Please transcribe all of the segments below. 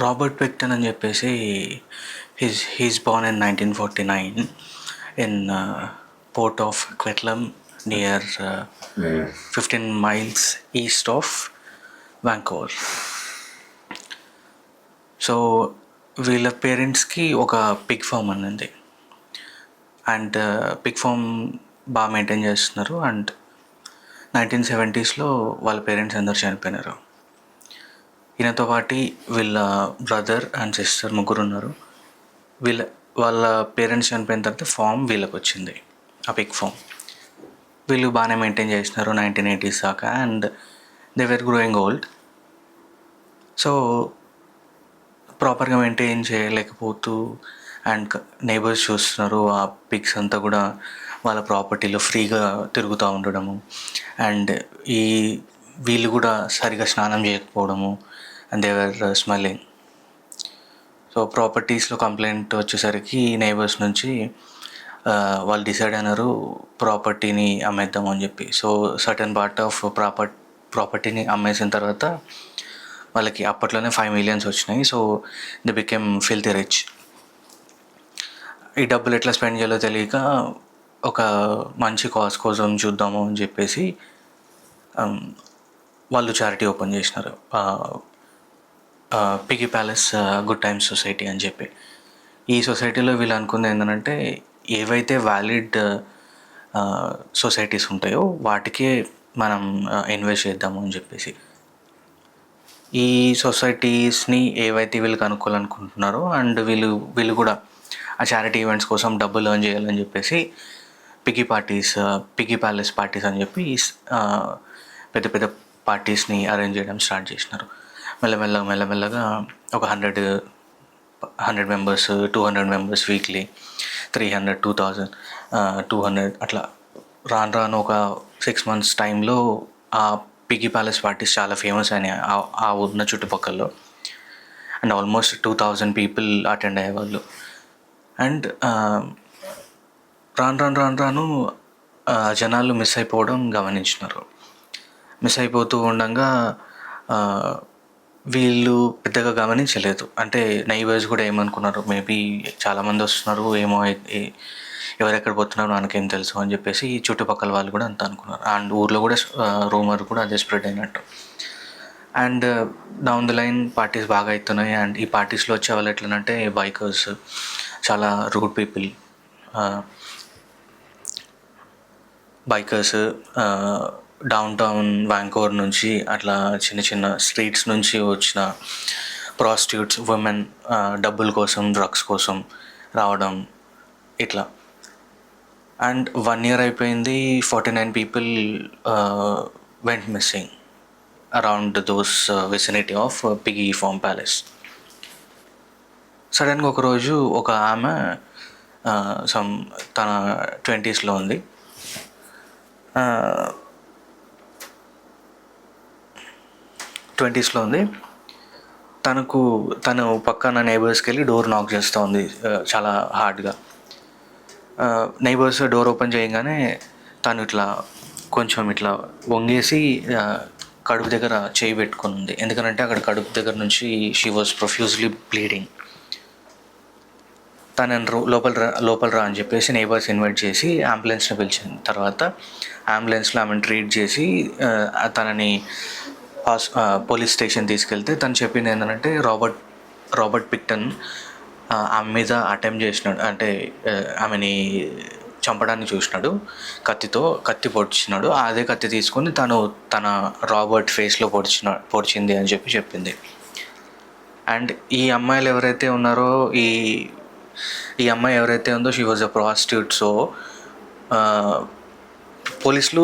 Robert Pickton అని చెప్పేసి he's born in 1949 in port of Coquitlam near 15 miles east of Vancouver. So వీళ్ళ పేరెంట్స్కి ఒక పిగ్ ఫామ్ ఉంది అండ్ పిగ్ ఫామ్ బాగా మెయింటైన్ చేస్తున్నారు. అండ్ 1970s వాళ్ళ పేరెంట్స్ అందరు చనిపోయినారు. ఈయనతో పాటు వీళ్ళ బ్రదర్ అండ్ సిస్టర్ ముగ్గురు ఉన్నారు. వాళ్ళ పేరెంట్స్ చనిపోయిన తర్వాత ఫామ్ వీళ్ళకి వచ్చింది, ఆ పిగ్ ఫామ్. వీళ్ళు బాగానే మెయింటైన్ చేసినారు 1980s దాకా. And they were growing old. So ప్రాపర్గా మెయింటైన్ చేయలేకపోతూ అండ్ నైబర్స్ చూస్తున్నారు ఆ పిగ్స్ అంతా కూడా వాళ్ళ ప్రాపర్టీలో ఫ్రీగా తిరుగుతూ ఉండడము. అండ్ వీళ్ళు కూడా సరిగా స్నానం చేయకపోవడము. And they're smelling. సో ప్రాపర్టీస్లో కంప్లైంట్ వచ్చేసరికి నైబర్స్ నుంచి వాళ్ళు డిసైడ్ అయినారు ప్రాపర్టీని అమ్మేద్దాం అని చెప్పి. సో సర్టన్ పార్ట్ ఆఫ్ ప్రాపర్టీని అమ్మేసిన తర్వాత వాళ్ళకి అప్పట్లోనే 5 million వచ్చినాయి. So they became filthy rich. ఈ డబ్బులు ఎట్లా స్పెండ్ చేయాలో తెలియక ఒక మంచి కాజ్ కోసం చూద్దాము అని చెప్పేసి వాళ్ళు చారిటీ ఓపెన్ చేసినారు, పిగీ ప్యాలెస్ గుడ్ టైమ్స్ సొసైటీ అని చెప్పి. ఈ సొసైటీలో వీళ్ళు అనుకుంది ఏంటంటే ఏవైతే వ్యాలిడ్ సొసైటీస్ ఉంటాయో వాటికే మనం ఇన్వెస్ట్ చేద్దాము అని చెప్పేసి. ఈ సొసైటీస్ని ఏవైతే వీళ్ళకి అనుకోవాలనుకుంటున్నారో అండ్ వీళ్ళు కూడా ఆ చారిటీ ఈవెంట్స్ కోసం డబ్బులు ఎర్న్ చేయాలని చెప్పేసి పిగీ ప్యాలెస్ పార్టీస్ అని చెప్పి పెద్ద పెద్ద పార్టీస్ని అరేంజ్ చేయడం స్టార్ట్ చేసినారు. మెల్లమెల్లగా ఒక 100 members, 200 members వీక్లీ, 300, 2000, 200 అట్లా రాను ఒక 6 months టైంలో ఆ పిగీ ప్యాలెస్ పార్టీస్ చాలా ఫేమస్ అయినాయి ఆ ఉన్న చుట్టుపక్కల. అండ్ ఆల్మోస్ట్ 2000 people అటెండ్ అయ్యేవాళ్ళు. అండ్ రాను జనాలు మిస్ అయిపోవడం గమనించినారు. మిస్ అయిపోతూ ఉండగా వీళ్ళు పెద్దగా గమనించలేదు. అంటే నైబర్స్ కూడా ఏమనుకున్నారు, మేబీ చాలామంది వస్తున్నారు, ఏమో ఎవరెక్కడ పోతున్నారో మనకేం తెలుసు అని చెప్పేసి చుట్టుపక్కల వాళ్ళు కూడా అంత అనుకున్నారు. అండ్ ఊర్లో కూడా రూమర్ కూడా అదే స్ప్రెడ్ అయినట్టు. And down the line parties బాగా అవుతున్నాయి. అండ్ ఈ పార్టీస్లో వచ్చే వాళ్ళు ఎట్లనంటే బైకర్స్, చాలా rude people, bikers downtown Vancouver నుంచి అట్లా చిన్న చిన్న స్ట్రీట్స్ నుంచి వచ్చిన ప్రాస్టిట్యూట్స్, ఉమెన్ డబ్బుల కోసం, డ్రగ్స్ కోసం రావడం ఇట్లా. అండ్ 1 year అయిపోయింది, 49 people went missing around those vicinity of piggy farm palace. సడన్గా ఒకరోజు ఒక ఆమె తన 20s ఉంది, తను పక్కన నైబర్స్కి వెళ్ళి డోర్ నాక్ చేస్తూ ఉంది చాలా హార్డ్గా. నైబర్స్ డోర్ ఓపెన్ చేయగానే తను కొంచెం ఇట్లా వంగేసి కడుపు దగ్గర చేయి పెట్టుకుని ఉంది. ఎందుకంటే అక్కడ కడుపు దగ్గర నుంచి షీ వాజ్ ప్రొఫ్యూజ్లీ బ్లీడింగ్. తనని లోపల రా అని చెప్పేసి నైబర్స్ ఇన్వైట్ చేసి అంబులెన్స్ని పిలిచిన తర్వాత అంబులెన్స్లో ఆమెను ట్రీట్ చేసి తనని పోలీస్ స్టేషన్ తీసుకెళ్తే తను చెప్పింది ఏంటంటే రాబర్ట్ పిక్టన్ ఆమె మీద అటెంప్ట్ చేసినాడు, అంటే ఆమెని చంపడానికి చూసినాడు, కత్తి పొడిచినాడు. అదే కత్తి తీసుకొని తన రాబర్ట్ ఫేస్లో పొడిచింది అని చెప్పింది. అండ్ ఈ అమ్మాయిలు ఎవరైతే ఉన్నారో ఈ అమ్మాయి ఎవరైతే ఉందో she was a prostitute. So పోలీసులు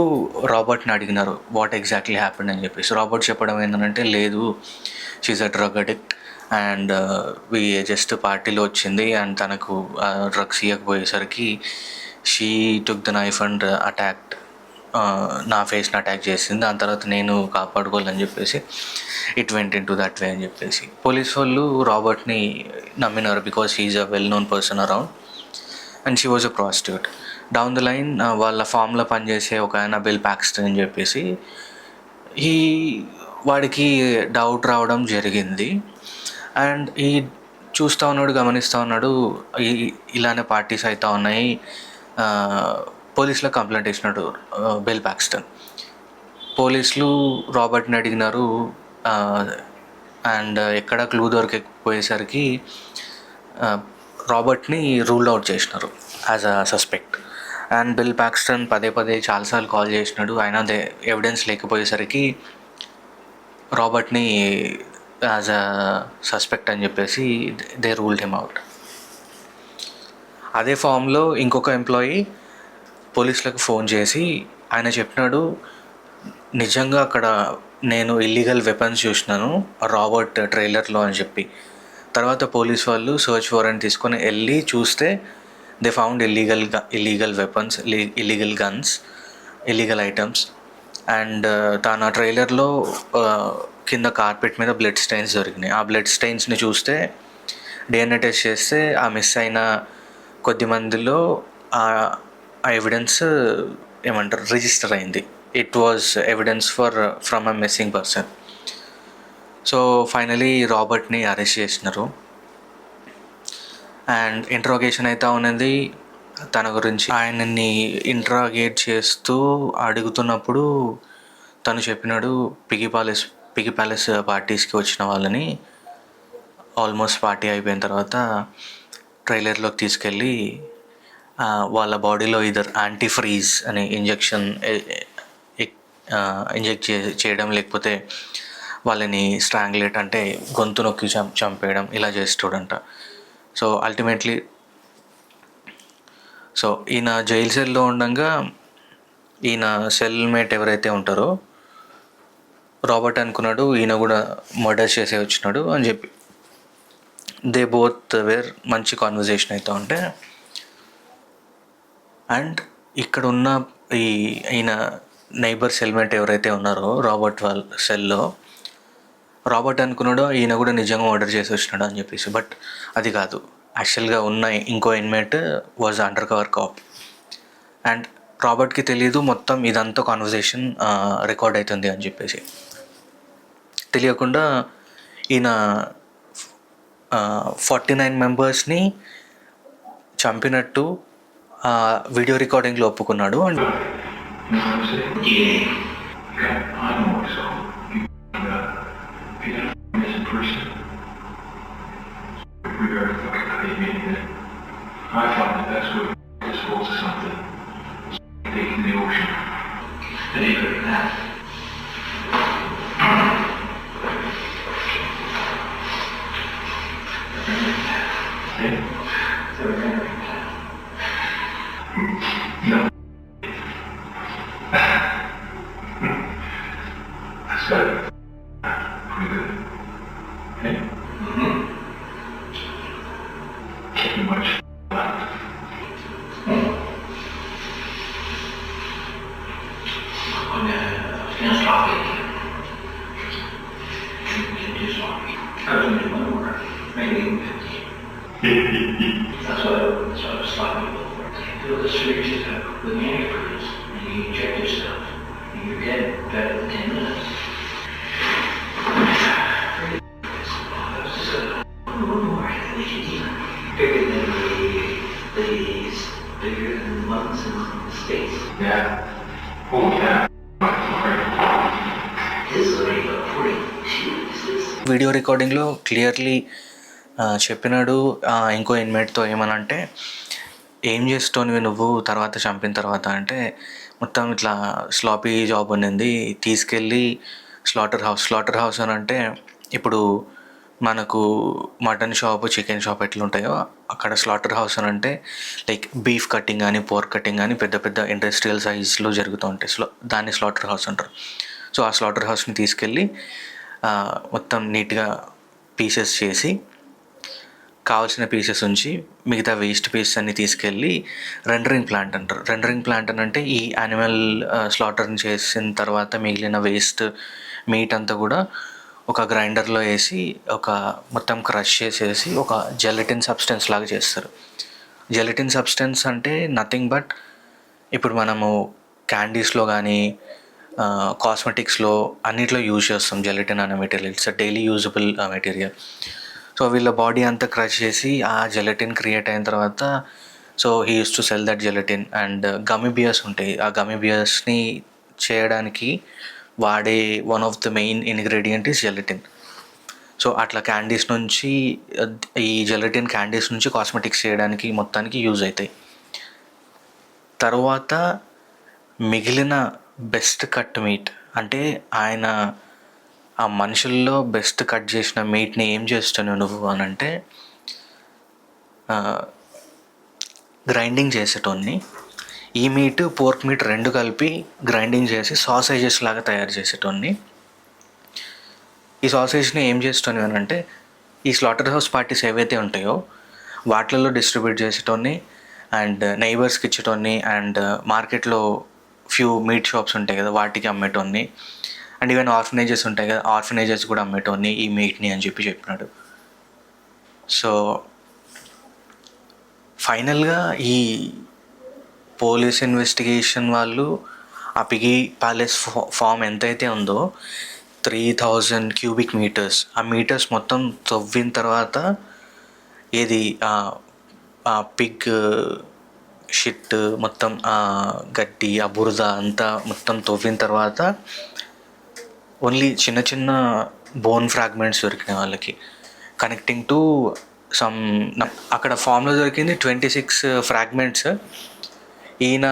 రాబర్ట్ని అడిగినారు వాట్ ఎగ్జాక్ట్లీ హ్యాపెండ్ అని చెప్పేసి. రాబర్ట్ చెప్పడం ఏంటంటే లేదు, she's a drug addict and just పార్టీలో వచ్చింది అండ్ తనకు డ్రగ్స్ ఇవ్వకపోయేసరికి she took the knife and attacked, నా ఫేస్ని అటాక్ చేసింది. దాని తర్వాత నేను కాపాడుకోవాలని చెప్పేసి it went in to that way అని చెప్పేసి పోలీస్ వాళ్ళు రాబర్ట్ని నమ్మినారు because he's a well known person around and she was a prostitute. Down the line వాళ్ళ ఫామ్లో పనిచేసే ఒక ఆయన బిల్ పాక్స్టన్ అని చెప్పేసి వాడికి డౌట్ రావడం జరిగింది. అండ్ చూస్తూ ఉన్నాడు, గమనిస్తూ ఉన్నాడు, ఇలానే పార్టీస్ అవుతూ ఉన్నాయి. పోలీసులకు కంప్లైంట్ ఇచ్చినాడు బిల్ పాక్స్టన్. పోలీసులు రాబర్ట్ని అడిగినారు అండ్ ఎక్కడ క్లూ దొరికిపోయేసరికి రాబర్ట్ని రూల్ అవుట్ చేసినారు as a suspect. And Bill Paxton పదే చాలాసార్లు కాల్ చేసినాడు, అయినా ఎవిడెన్స్ లేకపోయేసరికి రాబర్ట్ని యాజ్ అ సస్పెక్ట్ అని చెప్పేసి దే రూల్డ్ హిమ్ అవుట్. అదే ఫామ్లో ఇంకొక ఎంప్లాయీ పోలీసులకు ఫోన్ చేసి ఆయన చెప్పినాడు, నిజంగా అక్కడ నేను ఇల్లీగల్ వెపన్స్ చూసినాను రాబర్ట్ ట్రైలర్లో అని చెప్పి. తర్వాత పోలీస్ వాళ్ళు సర్చ్ వారెంట్ తీసుకొని వెళ్ళి చూస్తే they found illegal weapons, illegal guns, illegal items. And తన ట్రైలర్లో కింద కార్పెట్ మీద బ్లడ్ స్టెయిన్స్ దొరికినాయి. ఆ బ్లడ్ స్టెయిన్స్ని చూస్తే డిఎన్ఏ టెస్ట్ చేస్తే ఆ మిస్ అయిన కొద్ది మందిలో ఆ ఎవిడెన్స్ ఏమంటారు రిజిస్టర్ అయింది. It was evidence from a missing person. So finally రాబర్ట్ని అరెస్ట్ చేసినారు అండ్ ఇంట్రాగేషన్ అయితే ఉన్నది తన గురించి. ఆయనని ఇంట్రాగేట్ చేస్తూ అడుగుతున్నప్పుడు తను చెప్పినాడు పిగి ప్యాలెస్ పార్టీస్కి వచ్చిన వాళ్ళని ఆల్మోస్ట్ పార్టీ అయిపోయిన తర్వాత ట్రైలర్లోకి తీసుకెళ్ళి వాళ్ళ బాడీలో ఇదర్ యాంటీఫ్రీజ్ అనే ఇంజెక్షన్ ఇంజెక్ట్ చేయడం, లేకపోతే వాళ్ళని స్ట్రాంగ్లేట్ అంటే గొంతు నొక్కి చంపేయడం ఇలా చేస్తాడంట. సో అల్టిమేట్లీ ఈయన జైలు సెల్లో ఉండగా ఈయన సెల్ మేట్ ఎవరైతే ఉంటారో రాబర్ట్ అనుకున్నాడు ఈయన కూడా మర్డర్ చేసే వచ్చినాడు అని చెప్పి. దే బోత్ వేర్ మంచి కాన్వర్జేషన్ అయితే ఉంటే. అండ్ ఇక్కడ ఉన్న ఈయన నైబర్ సెల్మేట్ ఎవరైతే ఉన్నారో రాబర్ట్ వాళ్ళ సెల్లో, రాబర్ట్ అనుకున్నాడో ఈయన కూడా నిజంగా మర్డర్ చేసి వచ్చినాడు అని చెప్పేసి. బట్ అది కాదు, యాక్చువల్గా ఉన్న ఇంకో inmate was undercover cop. And రాబర్ట్కి తెలియదు మొత్తం ఇదంతా కాన్వర్జేషన్ రికార్డ్ అవుతుంది అని చెప్పేసి. తెలియకుండా ఈయన 49 మెంబర్స్ని చంపినట్టు వీడియో రికార్డింగ్లో ఒప్పుకున్నాడు. అండ్ వీడియో రికార్డింగ్లో క్లియర్లీ చెప్పినాడు ఇంకో ఇన్మేట్తో ఏమనంటే, ఏం చేస్తావు నువ్వు తర్వాత చంపిన తర్వాత అంటే, మొత్తం ఇట్లా స్లాపీ జాబ్ ఉన్నింది, తీసుకెళ్ళి స్లాటర్ హౌస్ అని అంటే ఇప్పుడు మనకు మటన్ షాప్, చికెన్ షాప్ ఎట్లుంటాయో అక్కడ స్లాటర్ హౌస్ అని అంటే లైక్ బీఫ్ కటింగ్ కానీ పోర్క్ కటింగ్ కానీ పెద్ద పెద్ద ఇండస్ట్రియల్ సైజ్లో జరుగుతూ ఉంటాయి. దాన్ని స్లాటర్ హౌస్ అంటారు. సో ఆ స్లాటర్ హౌస్ని తీసుకెళ్ళి మొత్తం నీట్గా పీసెస్ చేసి కావాల్సిన పీసెస్ ఉంచి మిగతా వేస్ట్ పీసెస్ అన్ని తీసుకెళ్ళి రెండరింగ్ ప్లాంట్ అంటారు. రెండరింగ్ ప్లాంట్ అని అంటే ఈ యానిమల్ స్లాటర్ని చేసిన తర్వాత మిగిలిన వేస్ట్ మీట్ అంతా కూడా ఒక గ్రైండర్లో వేసి మొత్తం క్రష్ చేసేసి ఒక జెలటిన్ సబ్స్టెన్స్ లాగా చేస్తారు. జెలటిన్ సబ్స్టెన్స్ అంటే నథింగ్ బట్ ఇప్పుడు మనము క్యాండీస్లో కానీ కాస్మెటిక్స్లో అన్నిట్లో యూజ్ చేస్తాం జెలటిన్ అనే material. It's a daily usable material. So వీళ్ళ బాడీ అంతా క్రష్ చేసి ఆ జెలటిన్ క్రియేట్ అయిన తర్వాత so he use to cell that gelatin. And గమీ beers ఉంటాయి, ఆ గమీ బియర్స్ని చేయడానికి వాడే one of the main ingredient is gelatin. So అట్లా క్యాండీస్ నుంచి ఈ జెలటిన్ క్యాండీస్ నుంచి కాస్మెటిక్స్ చేయడానికి మొత్తానికి యూజ్ అవుతాయి. తర్వాత మిగిలిన బెస్ట్ కట్ మీట్ అంటే ఆయన ఆ మనుషుల్లో బెస్ట్ కట్ చేసిన మీట్ని ఏం చేస్తున్నావు నువ్వు అని అంటే గ్రైండింగ్ చేసేటోన్ని. ఈ మీట్ పోర్క్ మీట్ రెండు కలిపి గ్రైండింగ్ చేసి సాసేజెస్ లాగా తయారు చేసేటోన్ని. ఈ సాసేజ్ని ఏం చేస్తున్నావు అని అంటే ఈ స్లాటర్ హౌస్ పార్టీస్ ఏవైతే ఉంటాయో వాటిలలో డిస్ట్రిబ్యూట్ చేసేటోన్ని అండ్ నైబర్స్కి ఇచ్చేటోన్ని అండ్ మార్కెట్లో ఫ్యూ మీట్ షాప్స్ ఉంటాయి కదా వాటికి అమ్మేటోన్ని అండ్ ఈవెన్ ఆర్ఫనేజెస్ ఉంటాయి కదా ఆర్ఫనేజెస్ కూడా అమ్మేటోన్ని ఈ మీట్ని అని చెప్పినాడు. సో ఫైనల్గా ఈ పోలీస్ ఇన్వెస్టిగేషన్ వాళ్ళు ఆ పిగీ ప్యాలెస్ ఫామ్ ఎంతైతే ఉందో 3000 క్యూబిక్ మీటర్స్, ఆ మీటర్స్ మొత్తం తవ్విన తర్వాత ఏది ఆ పిగ్ షిట్ మొత్తం ఆ గడ్డి ఆ బురద అంతా మొత్తం తవ్విన తర్వాత ఓన్లీ చిన్న చిన్న బోన్ ఫ్రాగ్మెంట్స్ దొరికినాయి వాళ్ళకి కనెక్టింగ్ టు సమ్. అక్కడ ఫామ్లో దొరికింది 26 ఫ్రాగ్మెంట్స్. ఈయన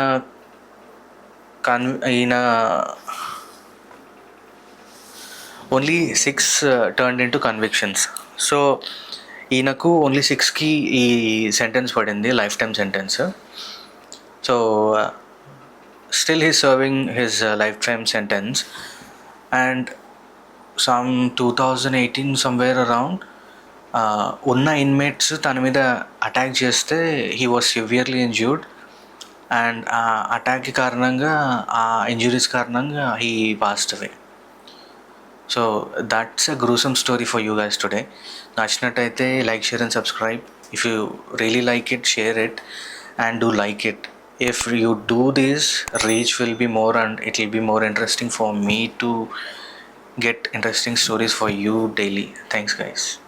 only 6 turned into convictions. So ఈయనకు ఓన్లీ 6కి ఈ సెంటెన్స్ పడింది, lifetime sentence. So still he's serving his lifetime sentence. And some 2018 somewhere around ఉన్న ఇన్మేట్స్ తన మీద అటాక్ చేస్తే he was severely injured and ఆ అటాక్కి కారణంగా ఆ ఇంజురీస్ కారణంగా he passed away. So that's a gruesome story for you guys today. నచ్చినట్టయితే like, share and subscribe. If you really like it, share it and do like it. If you do this, reach will be more and it will be more interesting for me to get interesting stories for you daily. Thanks guys.